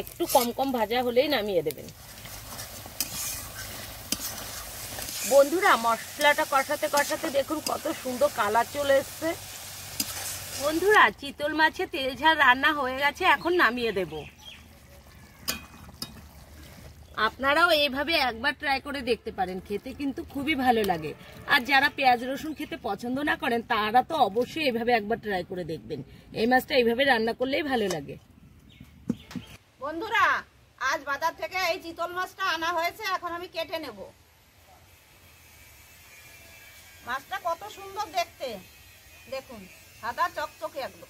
একটু কম কম ভাজা হলেই নামিয়ে দেবেন। বন্ধুরা মশলাটা কষাতে কষাতে দেখুন কত সুন্দর কালার চলে এসছে। বন্ধুরা চিতল মাছের তেল ঝাল রান্না হয়ে গেছে, এখন নামিয়ে দেব। আপনারাও এইভাবে একবার ট্রাই করে দেখতে পারেন, খেতে কিন্তু খুবই ভালো লাগে। আর যারা পেঁয়াজ রসুন খেতে পছন্দ না করেন তারা তো অবশ্যই এইভাবে একবার ট্রাই করে দেখবেন। এই মাছটা এইভাবে রান্না করলেই ভালো লাগে। বন্ধুরা আজ বাজার থেকে এই চিতল মাছটা আনা হয়েছে, এখন আমি কেটে নেব। মাছটা কত সুন্দর দেখতে, দেখুন সাদা চকচকে একদম।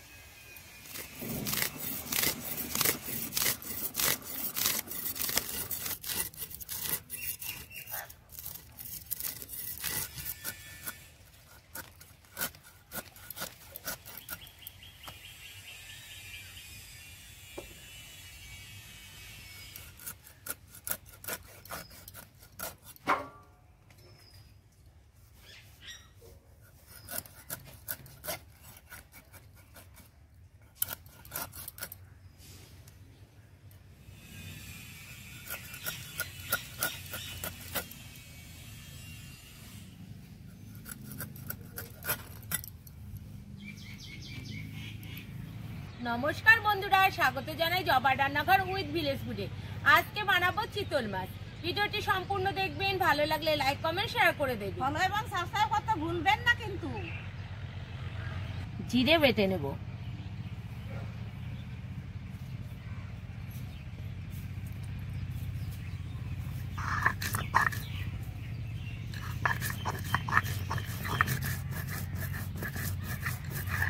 নমস্কার বন্ধুরা, স্বাগত জানাই জবার রান্নাঘর উইথ ভিলেজ ফুডে। আজকে বানাবো চিতল মাছ। ভিডিওটি সম্পূর্ণ দেখবেন, ভালো লাগলে লাইক কমেন্ট শেয়ার করে দেবেন। ফলো এবং সাবস্ক্রাইব করতে ভুলবেন না কিন্তু। জিরে বেটে নেব।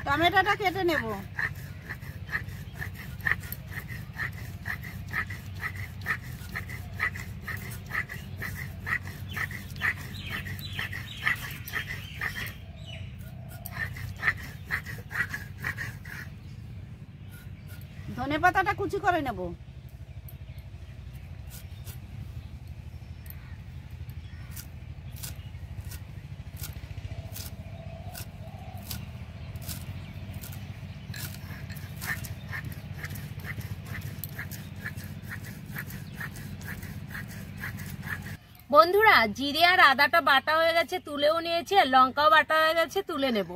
টমেটোটা কেটে নেব। ধনেপাতাটা কুচি করে নেব। বন্ধুরা জিরে আর আদাটা বাটা হয়ে গেছে, তুলেও নিয়েছি। আর লঙ্কাও বাটা হয়ে গেছে, তুলে নেব।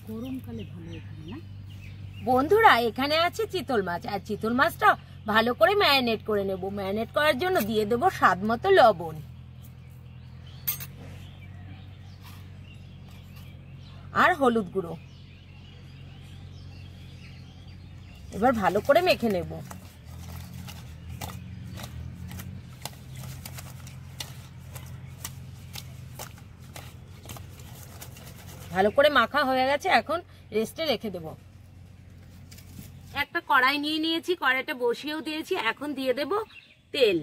গরমকালে ভালো এখানে না। বন্ধুরা এখানে আছে চিতল মাছ, আর চিতল মাছটা ভালো করে ম্যারিনেট করে নেব। ম্যারিনেট করার জন্য দিয়ে দেব স্বাদ মতো লবণ আর হলুদ গুঁড়ো। এবার ভালো করে মেখে নেব। ভালো করে মাখা হয়ে গেছে, এখন রেস্টে রেখে দেব। একটা কড়াই নিয়ে নিয়েছি, কড়াইটা বসিয়েও দিয়েছি। এখন দিয়ে দেব তেল।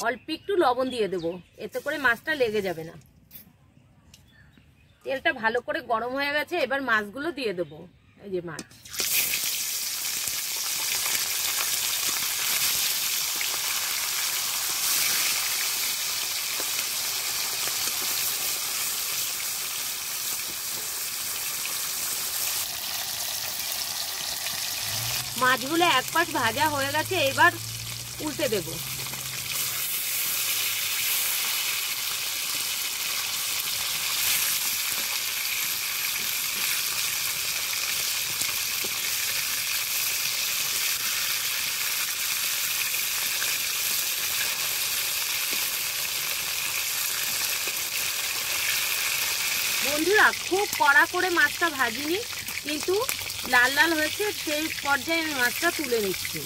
অল্প একটু লবণ দিয়ে দেব, এতে করে মাছটা লেগে যাবে না। তেলটা ভালো করে গরম হয়ে গেছে, এবার মাছগুলো দিয়ে দেব। এই যে মাছ, মাছগুলো এক পাশ ভাজা হয়ে গেছে, এবার উল্টে দেব। বন্ধুরা খুব কড়া করে মাছটা ভাজিনি, কিন্তু লাল লাল হয়েছে, সেই পর্যায়ে আমি মাছটা তুলে নিচ্ছি।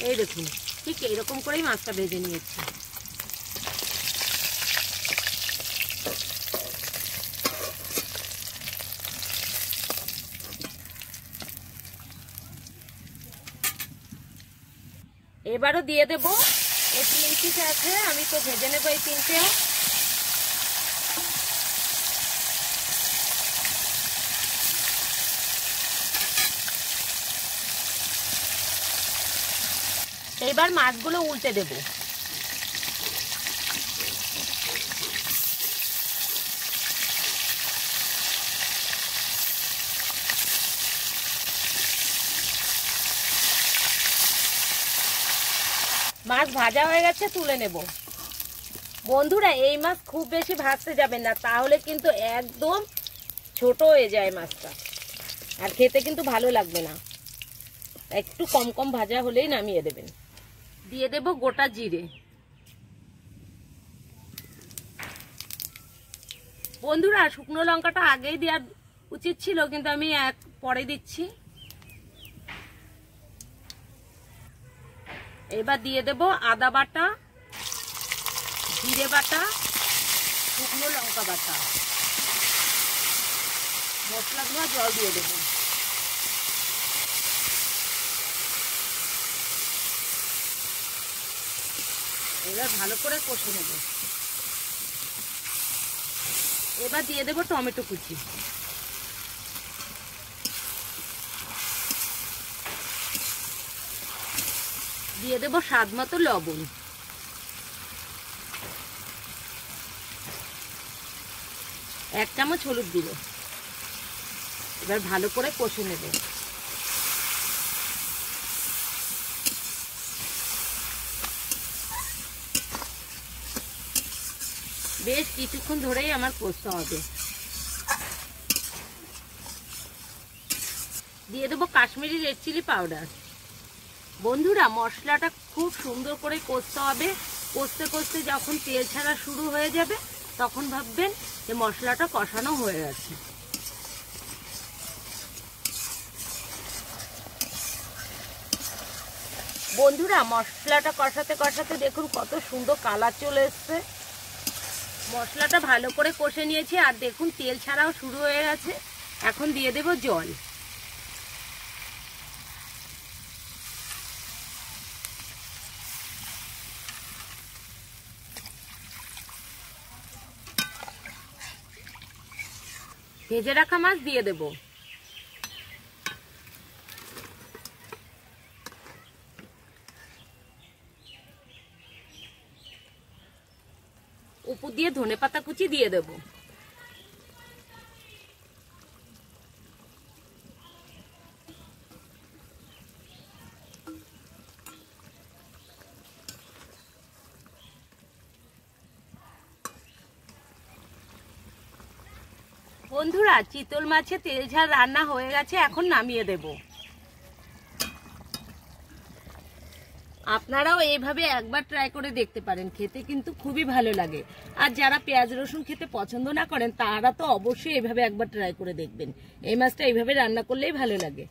এই দেখুন, ঠিক এইরকম করেই মাছটা ভেজে নিয়েছি। এবারও দিয়ে দেব। এই 3 পিস আছে, আমি তো ভেজে নেবো এই 3টেও। এবার মাছগুলো উল্টে দেব। মাছ ভাজা হয়ে গেছে, তুলে নেব। বন্ধুরা এই মাছ খুব বেশি ভাজতে যাবেন না, তাহলে কিন্তু একদম ছোট হয়ে যায় মাছটা, আর খেতে কিন্তু ভালো লাগবে না। একটু কম কম ভাজা হলেই নামিয়ে দেবেন। দিয়ে দেব গোটা জিরে। বন্ধুরা শুকনো লঙ্কাটা আগেই দেওয়া উচিত ছিল, কিন্তু আমি পরে দিচ্ছি। এবার দিয়ে দেব আদা বাটা, জিরে বাটা, শুকনো লঙ্কা বাটা, মশলাগুলো জল দিয়ে দেব। এবার ভালো করে কষে নেব। এবার দিয়ে দেব টমেটো কুচি। দিয়ে দেব স্বাদ মতো লবণ। এক চামচ হলুদ দিব। এবার ভালো করে কষে নেব। বেশ কিছুক্ষণ ধরেই আমার কষতে হবে। দিয়ে দেবো কাশ্মীরি রেড চিলি পাউডার। বন্ধুরা মশলাটা খুব সুন্দর করে কষতে হবে। কষতে কষতে যখন তেল ছাড়া শুরু হয়ে যাবে তখন ভাববেন যে মশলাটা কষানো হয়ে গেছে। বন্ধুরা মশলাটা কষাতে কষাতে দেখুন কত সুন্দর কালার চলে এসছে। মশলাটা ভালো করে কষে নিয়েছি, আর দেখুন তেল ছাড়াও শুরু হয়ে গেছে। এখন দিয়ে দেব জল। ভেজে রাখা মাছ দিয়ে দেব। উপর দিয়ে ধনেপাতা কুচি দিয়ে দেব। বন্ধুরা চিতল মাছে তেল ঝাল রান্না হয়ে গেছে, এখন নামিয়ে দেব। আপনারাও এইভাবে একবার ট্রাই করে দেখতে পারেন, খেতে কিন্তু খুবই ভালো লাগে। আর যারা পেঁয়াজ রসুন খেতে পছন্দ না করেন তারা তো অবশ্যই এইভাবে একবার ট্রাই করে দেখবেন। এই মাছটা এইভাবে রান্না করলেই ভালো লাগে।